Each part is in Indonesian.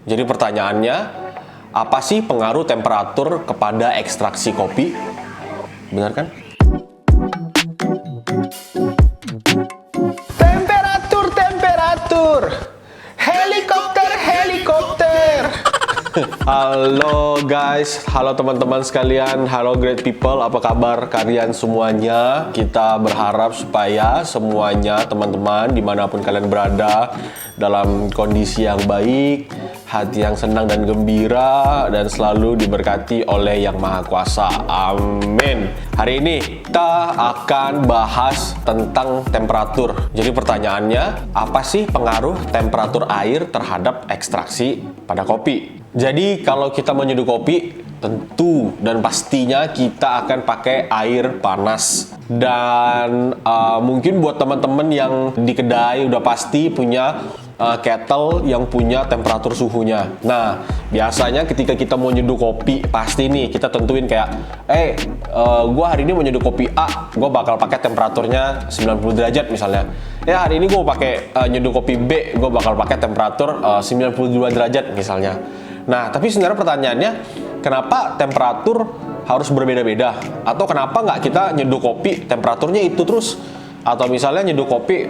Jadi pertanyaannya, apa sih pengaruh temperatur kepada ekstraksi kopi? Benar kan? Temperatur. Helikopter. Halo guys, halo teman-teman sekalian, halo great people, apa kabar kalian semuanya? Kita berharap supaya semuanya teman-teman dimanapun kalian berada dalam kondisi yang baik, hati yang senang dan gembira, dan selalu diberkati oleh Yang Maha Kuasa. Amin. Hari ini kita akan bahas tentang temperatur. Jadi pertanyaannya, apa sih pengaruh temperatur air terhadap ekstraksi pada kopi? Jadi kalau kita menyeduh kopi, tentu dan pastinya kita akan pakai air panas. Dan mungkin buat teman-teman yang di kedai udah pasti punya kettle yang punya temperatur suhunya. Nah, biasanya ketika kita mau nyeduh kopi, pasti nih kita tentuin kayak, gua hari ini mau nyeduh kopi A, gua bakal pakai temperaturnya 90 derajat misalnya. Hari ini gua pakai nyeduh kopi B, gua bakal pakai temperatur 92 derajat misalnya. Nah, tapi sebenarnya pertanyaannya, kenapa temperatur harus berbeda-beda? Atau kenapa nggak kita nyeduh kopi temperaturnya itu terus? Atau misalnya nyeduh kopi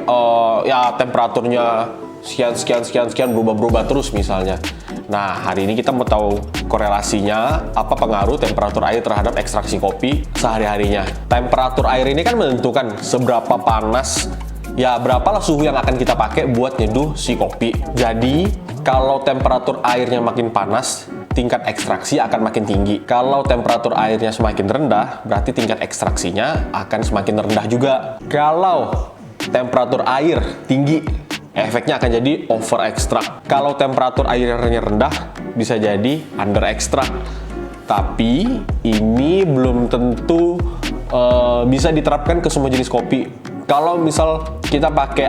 temperaturnya sekian berubah-berubah terus misalnya. Nah, hari ini kita mau tahu korelasinya, apa pengaruh temperatur air terhadap ekstraksi kopi sehari-harinya. Temperatur air ini kan menentukan seberapa panas, berapalah suhu yang akan kita pakai buat nyeduh si kopi. Jadi, kalau temperatur airnya makin panas, tingkat ekstraksi akan makin tinggi. Kalau temperatur airnya semakin rendah, berarti tingkat ekstraksinya akan semakin rendah juga. Kalau temperatur air tinggi, efeknya akan jadi over extract. Kalau temperatur airnya rendah, bisa jadi under extract. Tapi ini belum tentu bisa diterapkan ke semua jenis kopi. Kalau misal kita pakai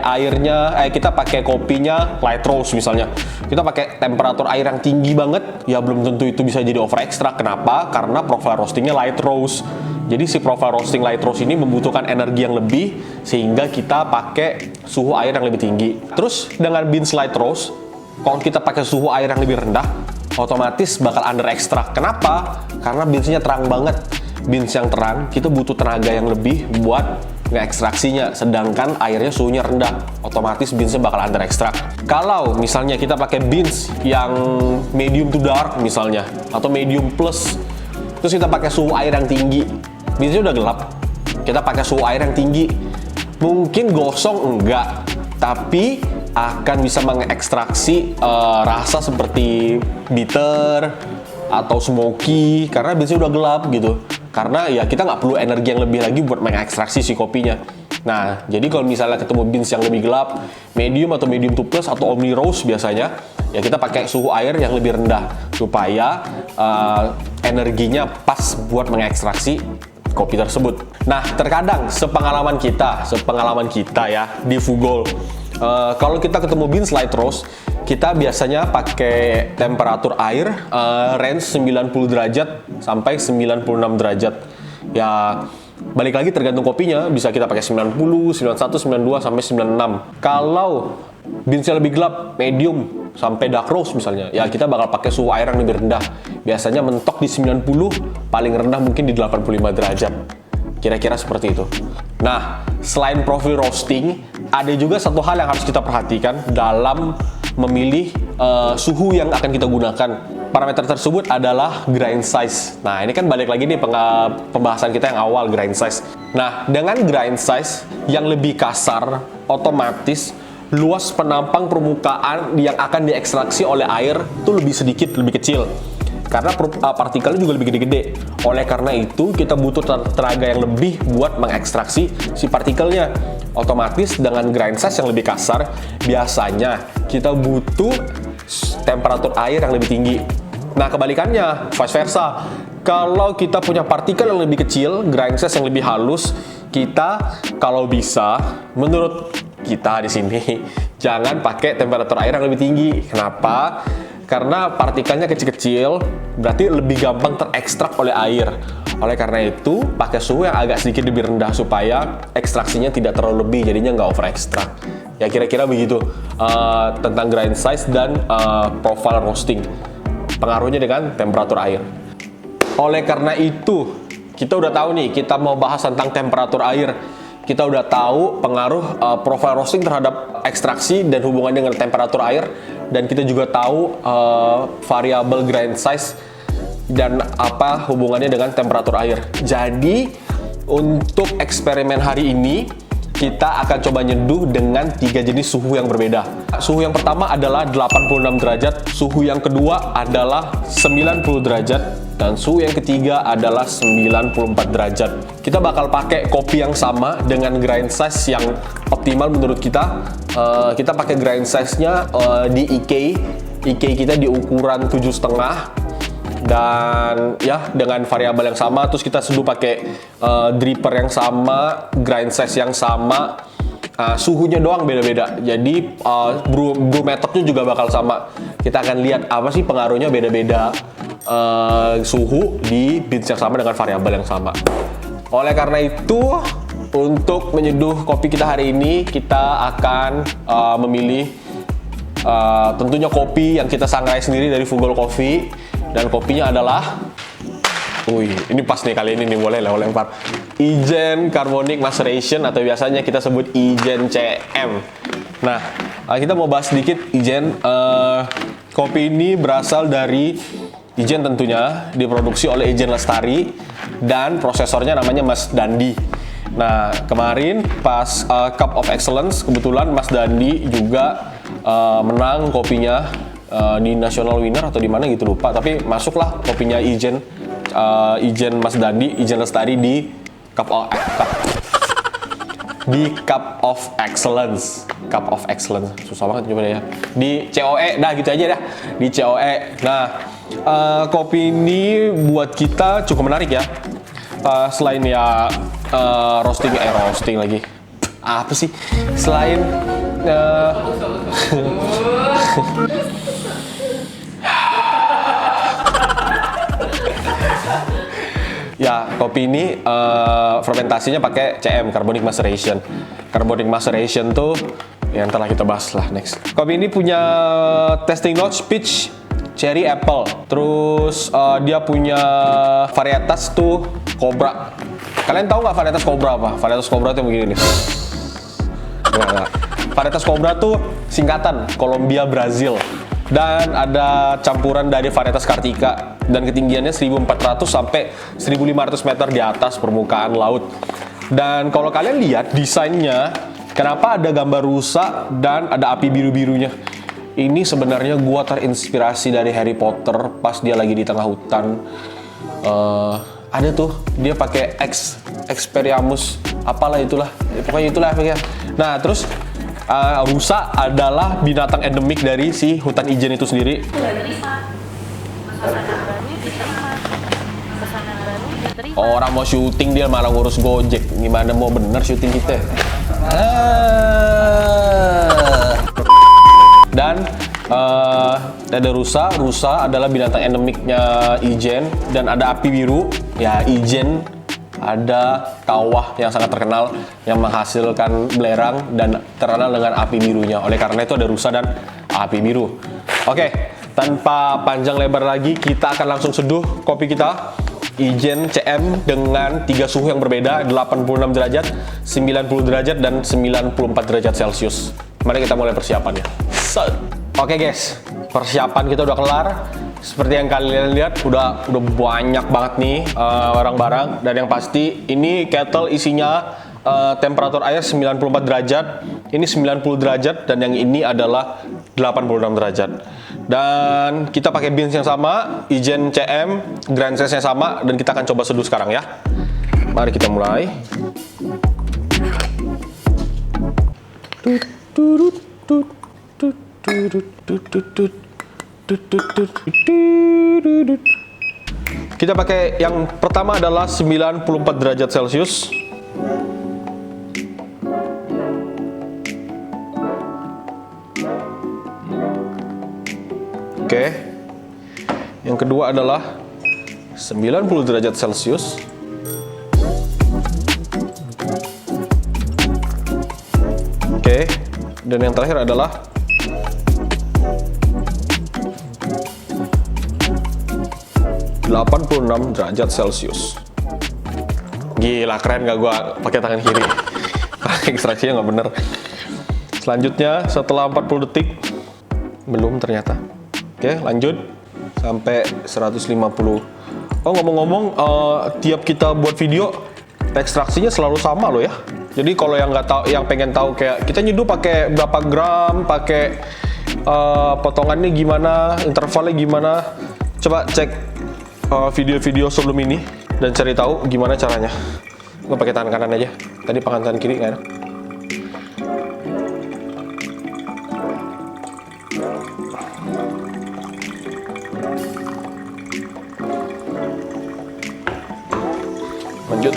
kita pakai kopinya light roast misalnya, kita pakai temperatur air yang tinggi banget, belum tentu itu bisa jadi over extract. Kenapa? Karena profile roastingnya light roast. Jadi si profile roasting light roast ini membutuhkan energi yang lebih, sehingga kita pakai suhu air yang lebih tinggi. Terus dengan beans light roast, kalau kita pakai suhu air yang lebih rendah, otomatis bakal under extract. Kenapa? Karena beansnya terang banget. Beans yang terang, kita butuh tenaga yang lebih buat nge-ekstraksinya, sedangkan airnya suhunya rendah, otomatis beansnya bakal under extract. Kalau misalnya kita pakai beans yang medium to dark misalnya, atau medium plus, terus kita pakai suhu air yang tinggi, beansnya udah gelap, kita pakai suhu air yang tinggi, mungkin gosong enggak, tapi akan bisa mengekstraksi rasa seperti bitter atau smoky, karena beansnya udah gelap gitu. Karena kita nggak perlu energi yang lebih lagi buat mengekstraksi si kopinya. Nah, jadi kalau misalnya ketemu beans yang lebih gelap, medium atau medium to plus atau omni roast biasanya, kita pakai suhu air yang lebih rendah supaya energinya pas buat mengekstraksi kopi tersebut. Nah, terkadang sepengalaman kita ya di Fugol, kalau kita ketemu beans light roast, kita biasanya pakai temperatur air range 90 derajat sampai 96 derajat. Balik lagi tergantung kopinya, bisa kita pakai 90, 91, 92 sampai 96. Kalau beansnya lebih gelap, medium sampai dark roast misalnya, kita bakal pakai suhu air yang lebih rendah. Biasanya mentok di 90, paling rendah mungkin di 85 derajat. Kira-kira seperti itu. Nah, selain profil roasting, ada juga satu hal yang harus kita perhatikan dalam memilih suhu yang akan kita gunakan. Parameter tersebut adalah grind size. Nah, ini kan balik lagi nih pembahasan kita yang awal, grind size. Nah, dengan grind size yang lebih kasar, otomatis luas penampang permukaan yang akan diekstraksi oleh air itu lebih sedikit, lebih kecil. Karena partikelnya juga lebih gede-gede. Oleh karena itu, kita butuh tenaga yang lebih buat mengekstraksi si partikelnya. Otomatis dengan grind size yang lebih kasar, biasanya kita butuh temperatur air yang lebih tinggi. Nah, kebalikannya, vice versa. Kalau kita punya partikel yang lebih kecil, grind size yang lebih halus, kita kalau bisa, menurut kita di sini, jangan pakai temperatur air yang lebih tinggi. Kenapa? Karena partikelnya kecil-kecil, berarti lebih gampang terekstrak oleh air. Oleh karena itu, pakai suhu yang agak sedikit lebih rendah supaya ekstraksinya tidak terlalu lebih, jadinya nggak over ekstrak. Ya kira-kira begitu tentang grind size dan profile roasting. Pengaruhnya dengan temperatur air. Oleh karena itu, kita udah tahu nih, kita mau bahas tentang temperatur air. Kita udah tahu pengaruh profile roasting terhadap ekstraksi dan hubungannya dengan temperatur air. Dan kita juga tahu variabel grind size dan apa hubungannya dengan temperatur air. Jadi, untuk eksperimen hari ini, kita akan coba nyeduh dengan 3 jenis suhu yang berbeda. Suhu yang pertama adalah 86 derajat, suhu yang kedua adalah 90 derajat, dan suhu yang ketiga adalah 94 derajat. Kita bakal pakai kopi yang sama dengan grind size yang optimal menurut kita. Kita pakai grind size-nya di IK kita di ukuran 7,5. Dan ya dengan variabel yang sama, terus kita seduh pakai dripper yang sama, grind size yang sama, suhunya doang beda-beda. Jadi brew methodnya juga bakal sama. Kita akan lihat apa sih pengaruhnya beda-beda suhu di beans yang sama dengan variabel yang sama. Oleh karena itu, untuk menyeduh kopi kita hari ini, kita akan memilih tentunya kopi yang kita sangrai sendiri dari Fugol Coffee. Dan kopinya adalah, ini pas nih kali ini nih, boleh lempar. Ijen Carbonic Maceration atau biasanya kita sebut Ijen CM. Nah, kita mau bahas sedikit Ijen. Kopi ini berasal dari Ijen tentunya, diproduksi oleh Ijen Lestari dan prosesornya namanya Mas Dandi. Nah, kemarin pas Cup of Excellence, kebetulan Mas Dandi juga menang kopinya di National Winner atau di mana gitu lupa, tapi masuklah kopinya Ijen Mas Dandi, Ijen Lestari di Cup of Excellence. Susah banget coba ya. Di COE, dah gitu aja dah. Di COE. Nah, kopi ini buat kita cukup menarik ya. Selain ya roasting lagi. Apa sih? Selain ya, kopi ini fermentasinya pakai CM, Carbonic Maceration. Carbonic Maceration tuh yang telah kita bahas lah next. Kopi ini punya tasting notes peach, cherry, apple. Terus dia punya varietas tuh Cobra. Kalian tahu nggak varietas Cobra apa? Varietas Cobra tuh begini nih. Nggak. Varietas Cobra tuh singkatan Colombia Brazil. Dan ada campuran dari varietas Kartika dan ketinggiannya 1400 sampai 1500 meter di atas permukaan laut. Dan kalau kalian lihat desainnya, kenapa ada gambar rusa dan ada api biru-birunya? Ini sebenarnya gua terinspirasi dari Harry Potter pas dia lagi di tengah hutan. Ada tuh dia pakai Expelliarmus, apalah itulah. Pokoknya itulah. Nah, terus rusa adalah binatang endemik dari si hutan Ijen itu sendiri. Orang mau syuting dia malah ngurus Gojek. Gimana mau bener syuting kita? Dan ada rusa. Rusa adalah binatang endemiknya Ijen. Dan ada api biru. Ya, Ijen ada kawah yang sangat terkenal yang menghasilkan belerang dan terkenal dengan api birunya. Oleh karena itu ada rusa dan api biru. Oke, tanpa panjang lebar lagi, kita akan langsung seduh kopi kita Ijen CM dengan 3 suhu yang berbeda, 86 derajat, 90 derajat, dan 94 derajat Celcius. Mari kita mulai persiapannya. Oke guys, persiapan kita udah kelar. Seperti yang kalian lihat, udah banyak banget nih barang-barang. Dan yang pasti, ini kettle isinya temperatur air 94 derajat, ini 90 derajat, dan yang ini adalah 86 derajat. Dan kita pakai beans yang sama, Ijen CM, grind size-nya sama, dan kita akan coba seduh sekarang ya. Mari kita mulai. Kita pakai yang pertama adalah 94 derajat Celcius. Oke. Yang kedua adalah 90 derajat Celcius. Oke. Dan yang terakhir adalah -86 derajat Celcius. Gila, keren gak gua pakai tangan kiri? Ekstraksinya nggak bener. Selanjutnya setelah 40 detik belum ternyata. Oke, lanjut sampai 150. Oh, ngomong-ngomong, tiap kita buat video ekstraksinya selalu sama loh ya. Jadi kalau yang nggak tahu, yang pengen tahu kayak kita nyeduh pakai berapa gram, pakai potongannya gimana, intervalnya gimana, coba cek video-video sebelum ini dan cari tahu gimana caranya. Gue pakai tangan kanan aja. Tadi pakai tangan kiri nggak enak. Lanjut.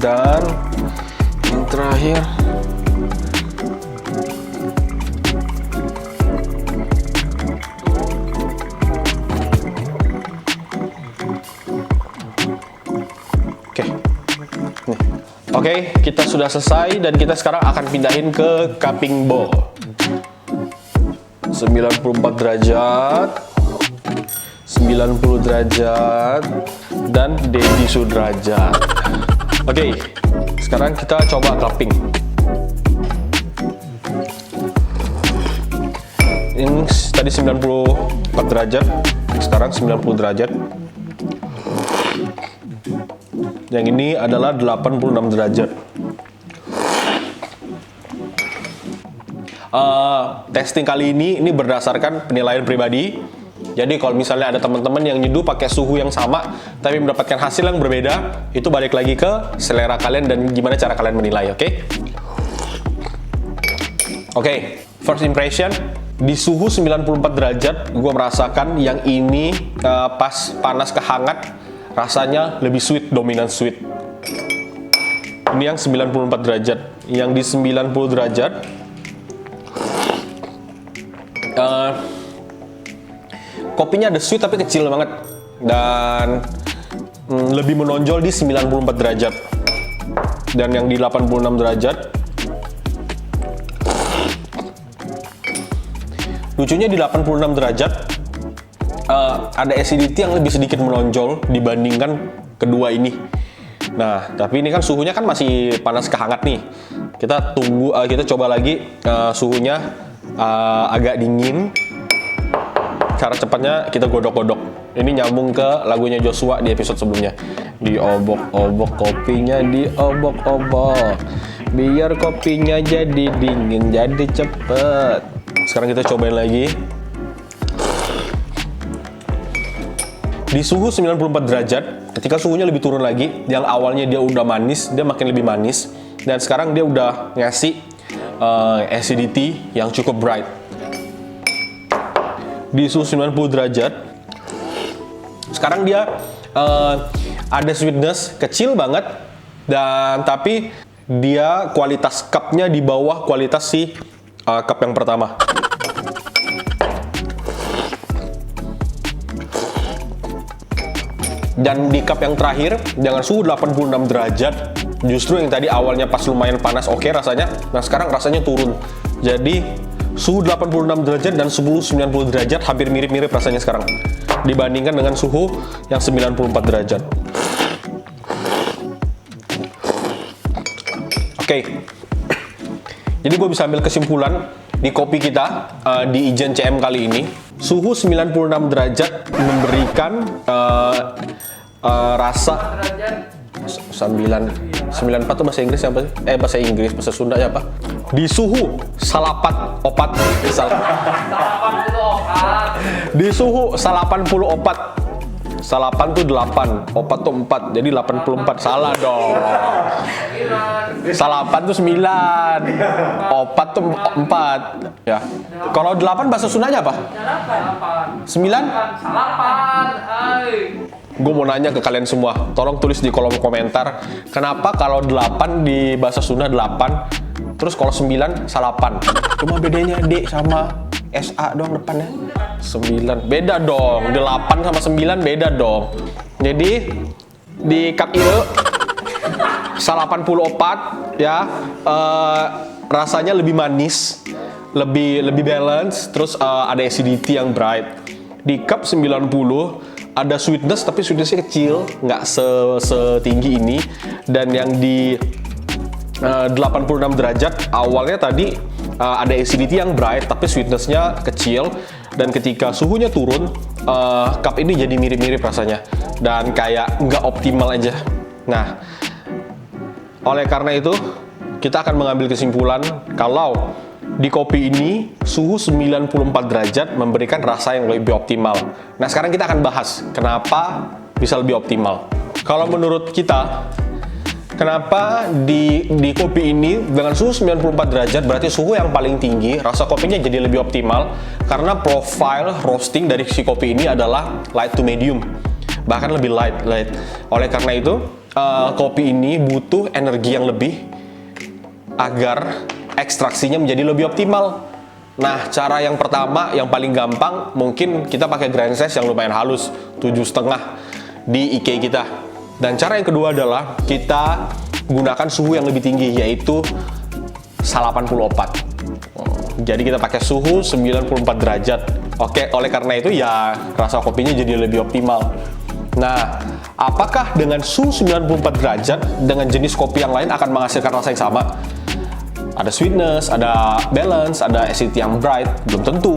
Dan yang terakhir Oke, kita sudah selesai dan kita sekarang akan pindahin ke cupping bowl. 94 derajat, 90 derajat, dan Deddy Sudrajat. Oke, sekarang kita coba cupping. Ini tadi 94 derajat, sekarang 90 derajat. Yang ini adalah 86 derajat. Testing kali ini berdasarkan penilaian pribadi. Jadi kalau misalnya ada teman-teman yang nyeduh pakai suhu yang sama tapi mendapatkan hasil yang berbeda, itu balik lagi ke selera kalian dan gimana cara kalian menilai, oke? Oke, first impression di suhu 94 derajat, gue merasakan yang ini pas panas ke hangat rasanya lebih sweet, dominan sweet. Ini yang 94 derajat. Yang di 90 derajat kopinya ada sweet tapi kecil banget. Dan lebih menonjol di 94 derajat. Dan yang di 86 derajat, lucunya di 86 derajat ada acidity yang lebih sedikit menonjol dibandingkan kedua ini. Nah, tapi ini kan suhunya kan masih panas ke hangat nih. Kita tunggu, kita coba lagi suhunya agak dingin. Cara cepatnya kita godok-godok. Ini nyambung ke lagunya Joshua di episode sebelumnya. Diobok-obok kopinya, diobok-obok. Biar kopinya jadi dingin, jadi cepet. Sekarang kita cobain lagi. Di suhu 94 derajat, ketika suhunya lebih turun lagi, yang awalnya dia udah manis, dia makin lebih manis. Dan sekarang dia udah ngasih acidity yang cukup bright. Di suhu 90 derajat, sekarang dia ada sweetness kecil banget, dan tapi dia kualitas cupnya di bawah kualitas si cup yang pertama. Dan di cup yang terakhir dengan suhu 86 derajat, justru yang tadi awalnya pas lumayan panas oke rasanya, nah sekarang rasanya turun. Jadi suhu 86 derajat dan suhu 90 derajat hampir mirip-mirip rasanya sekarang dibandingkan dengan suhu yang 94 derajat. Oke. Jadi gue bisa ambil kesimpulan di kopi kita di Ijen CM kali ini, suhu 96 derajat memberikan rasa 94 tuh bahasa Inggris apa sih? Bahasa Inggris, bahasa Sunda apa? Di suhu salapan opat. Di suhu 84. Salapan tuh 8, opat tuh 4, jadi 84. Salah dong. Salapan tuh 9, opat tuh 4. Ya. Kalau 8 bahasa Sundanya apa? 9? Salapan. gue mau nanya ke kalian semua, tolong tulis di kolom komentar, kenapa kalau 8 di bahasa Sunda 8, terus kalau 9 salapan? Cuma bedanya D sama SA doang depannya. 9, beda dong, 8 sama 9 beda dong. Jadi, di cup itu, salapan puluh opat, ya, rasanya lebih manis, lebih balance, terus ada acidity yang bright. Di cup 90, ada sweetness, tapi sweetnessnya kecil, nggak setinggi ini. Dan yang di 86 derajat, awalnya tadi ada acidity yang bright, tapi sweetnessnya kecil. Dan ketika suhunya turun, cup ini jadi mirip-mirip rasanya. Dan kayak nggak optimal aja. Nah, oleh karena itu, kita akan mengambil kesimpulan kalau di kopi ini suhu 94 derajat memberikan rasa yang lebih optimal. Nah, sekarang kita akan bahas kenapa bisa lebih optimal. Kalau menurut kita, kenapa di kopi ini dengan suhu 94 derajat berarti suhu yang paling tinggi, rasa kopinya jadi lebih optimal karena profile roasting dari si kopi ini adalah light to medium. Bahkan lebih light. Oleh karena itu, kopi ini butuh energi yang lebih agar ekstraksinya menjadi lebih optimal. Nah, cara yang pertama, yang paling gampang, mungkin kita pakai grind size yang lumayan halus, 7,5 di IK kita. Dan cara yang kedua adalah kita gunakan suhu yang lebih tinggi, yaitu 84. Jadi kita pakai suhu 94 derajat. Oke, oleh karena itu ya rasa kopinya jadi lebih optimal. Nah, apakah dengan suhu 94 derajat dengan jenis kopi yang lain akan menghasilkan rasa yang sama? Ada sweetness, ada balance, ada acidity yang bright, belum tentu,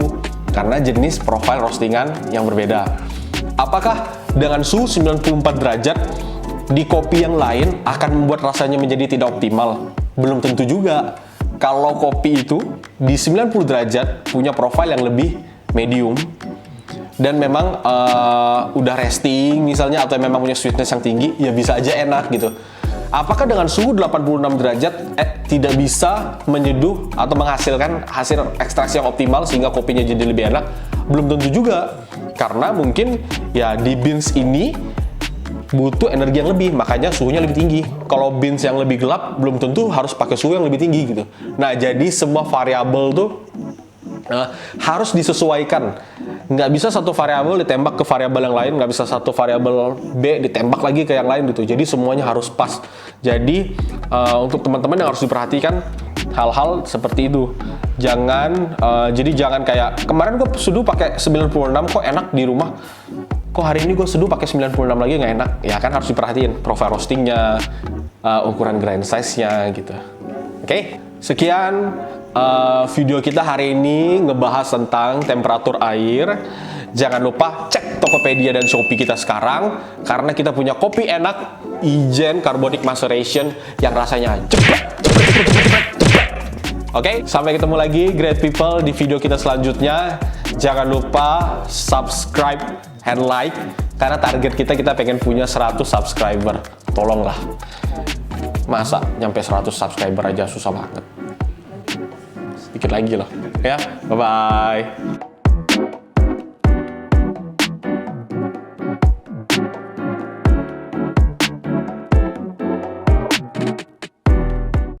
karena jenis profile roastingan yang berbeda. Apakah dengan suhu 94 derajat di kopi yang lain akan membuat rasanya menjadi tidak optimal? Belum tentu juga. Kalau kopi itu di 90 derajat punya profile yang lebih medium, dan memang udah resting misalnya, atau memang punya sweetness yang tinggi, ya bisa aja enak gitu. Apakah dengan suhu 86 derajat tidak bisa menyeduh atau menghasilkan hasil ekstraksi yang optimal sehingga kopinya jadi lebih enak? Belum tentu juga, karena mungkin ya di beans ini butuh energi yang lebih, makanya suhunya lebih tinggi. Kalau beans yang lebih gelap, belum tentu harus pakai suhu yang lebih tinggi gitu. Nah, jadi semua variabel tuh harus disesuaikan. Nggak bisa satu variabel ditembak ke variabel yang lain, nggak bisa satu variabel B ditembak lagi ke yang lain gitu. Jadi semuanya harus pas. Jadi untuk teman-teman yang harus diperhatikan hal-hal seperti itu. Jadi jangan kayak kemarin gue seduh pakai 96 kok enak di rumah. Kok hari ini gue seduh pakai 96 lagi nggak enak? Ya kan harus diperhatiin profile roastingnya, ukuran grind size-nya gitu. Oke, sekian video kita hari ini ngebahas tentang temperatur air. Jangan lupa cek Tokopedia dan Shopee kita sekarang, karena kita punya kopi enak Ijen Carbonic Maceration yang rasanya cepet. Oke, sampai ketemu lagi great people di video kita selanjutnya. Jangan lupa subscribe and like, karena target kita pengen punya 100 subscriber. Tolonglah, masa nyampe 100 subscriber aja susah banget. Sedikit lagi loh, ya. Bye bye.